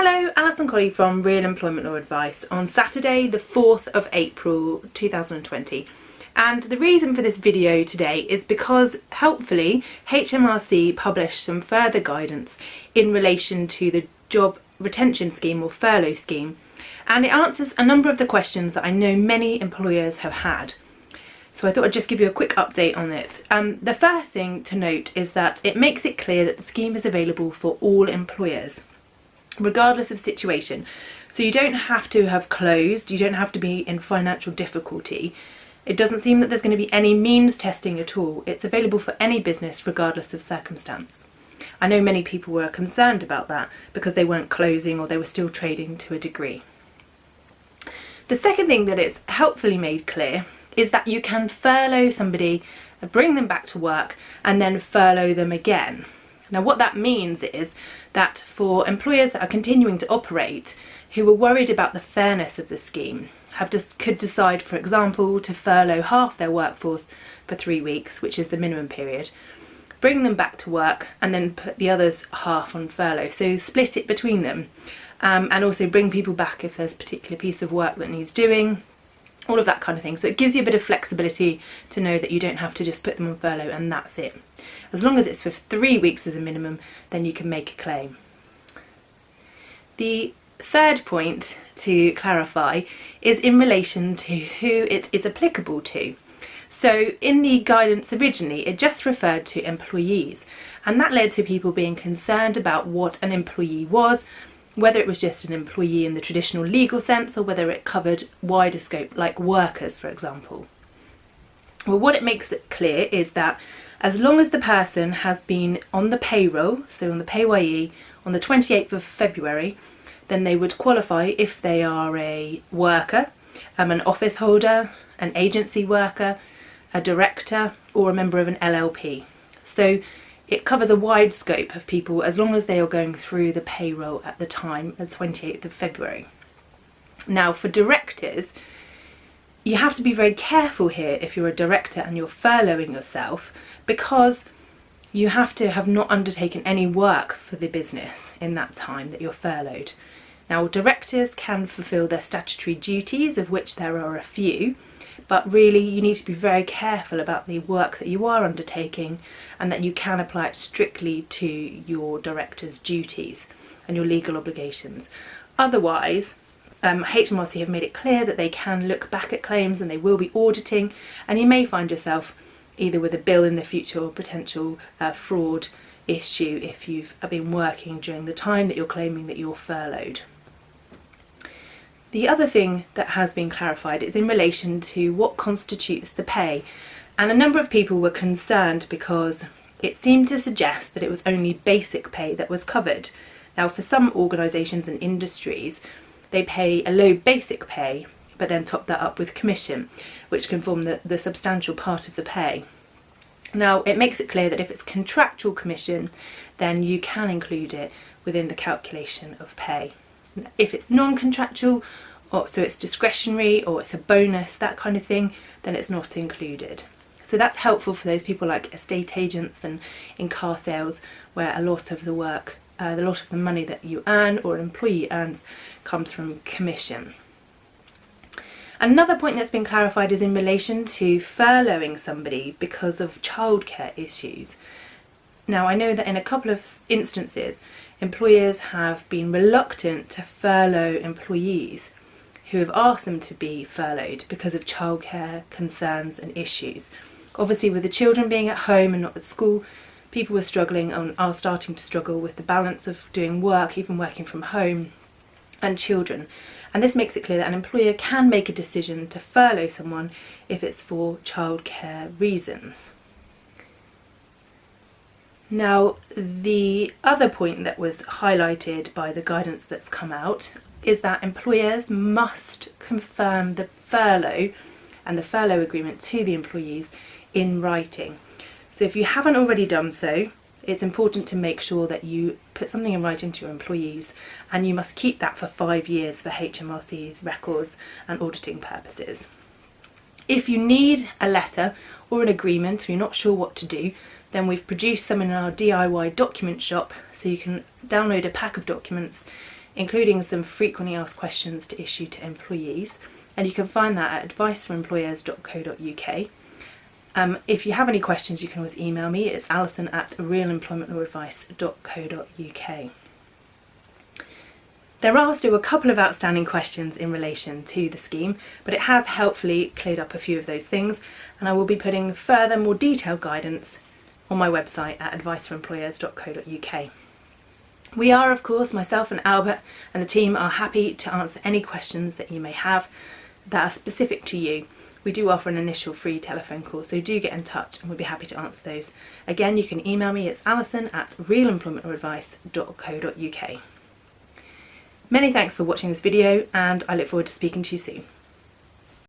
Hello, Alison Colley from Real Employment Law Advice on Saturday the 4th of April 2020. And the reason for this video today is because helpfully HMRC published some further guidance in relation to the job retention scheme or furlough scheme, and it answers a number of the questions that I know many employers have had. So I thought I'd just give you a quick update on it. The first thing to note is that it makes it clear that the scheme is available for all employers, regardless of situation. So you don't have to have closed, you don't have to be in financial difficulty. It doesn't seem that there's going to be any means testing at all. It's available for any business regardless of circumstance. I know many people were concerned about that because they weren't closing or they were still trading to a degree. The second thing that it's helpfully made clear is that you can furlough somebody, bring them back to work and then furlough them again. Now what that means is that for employers that are continuing to operate who are worried about the fairness of the scheme could decide, for example, to furlough half their workforce for 3 weeks, which is the minimum period, bring them back to work and then put the others half on furlough. So split it between them and also bring people back if there's a particular piece of work that needs doing, all of that kind of thing. So it gives you a bit of flexibility to know that you don't have to just put them on furlough and that's it. As long as it's for 3 weeks as a minimum, then you can make a claim. The third point to clarify is in relation to who it is applicable to. So in the guidance originally, it just referred to employees, and that led to people being concerned about what an employee was, whether it was just an employee in the traditional legal sense or whether it covered wider scope like workers, for example. Well, what it makes it clear is that as long as the person has been on the payroll, so on the PAYE, on the 28th of February, then they would qualify if they are a worker, an office holder, an agency worker, a director, or a member of an LLP. So it covers a wide scope of people as long as they are going through the payroll at the time, the 28th of February. Now for directors, you have to be very careful here if you're a director and you're furloughing yourself, because you have to have not undertaken any work for the business in that time that you're furloughed. Now directors can fulfil their statutory duties, of which there are a few, but really you need to be very careful about the work that you are undertaking and that you can apply it strictly to your director's duties and your legal obligations. Otherwise, HMRC have made it clear that they can look back at claims and they will be auditing, and you may find yourself either with a bill in the future or potential fraud issue if you've been working during the time that you're claiming that you're furloughed. The other thing that has been clarified is in relation to what constitutes the pay, and a number of people were concerned because it seemed to suggest that it was only basic pay that was covered. Now for some organisations and industries they pay a low basic pay but then top that up with commission, which can form the substantial part of the pay. Now it makes it clear that if it's contractual commission then you can include it within the calculation of pay. If it's non-contractual, or so it's discretionary or it's a bonus, that kind of thing, then it's not included. So that's helpful for those people like estate agents and in car sales, where a lot of the work, a lot of the money that you earn or an employee earns comes from commission. Another point that's been clarified is in relation to furloughing somebody because of childcare issues. Now I know that in a couple of instances employers have been reluctant to furlough employees who have asked them to be furloughed because of childcare concerns and issues. Obviously with the children being at home and not at school, people were struggling and are starting to struggle with the balance of doing work, even working from home, and children. And this makes it clear that an employer can make a decision to furlough someone if it's for childcare reasons. Now the other point that was highlighted by the guidance that's come out is that employers must confirm the furlough and the furlough agreement to the employees in writing. So if you haven't already done so, it's important to make sure that you put something in writing to your employees, and you must keep that for 5 years for HMRC's records and auditing purposes. If you need a letter or an agreement or you're not sure what to do, then we've produced some in our DIY document shop, so you can download a pack of documents including some frequently asked questions to issue to employees, and you can find that at adviceforemployers.co.uk. If you have any questions, you can always email me. It's alison@realemploymentlawadvice.co.uk. There are still a couple of outstanding questions in relation to the scheme, but it has helpfully cleared up a few of those things, and I will be putting further, more detailed guidance on my website at adviceforemployers.co.uk. We are, of course, myself and Albert and the team are happy to answer any questions that you may have that are specific to you. We do offer an initial free telephone call, so do get in touch and we'll be happy to answer those. Again, you can email me, it's alison@realemploymentlawadvice.co.uk. Many thanks for watching this video, and I look forward to speaking to you soon.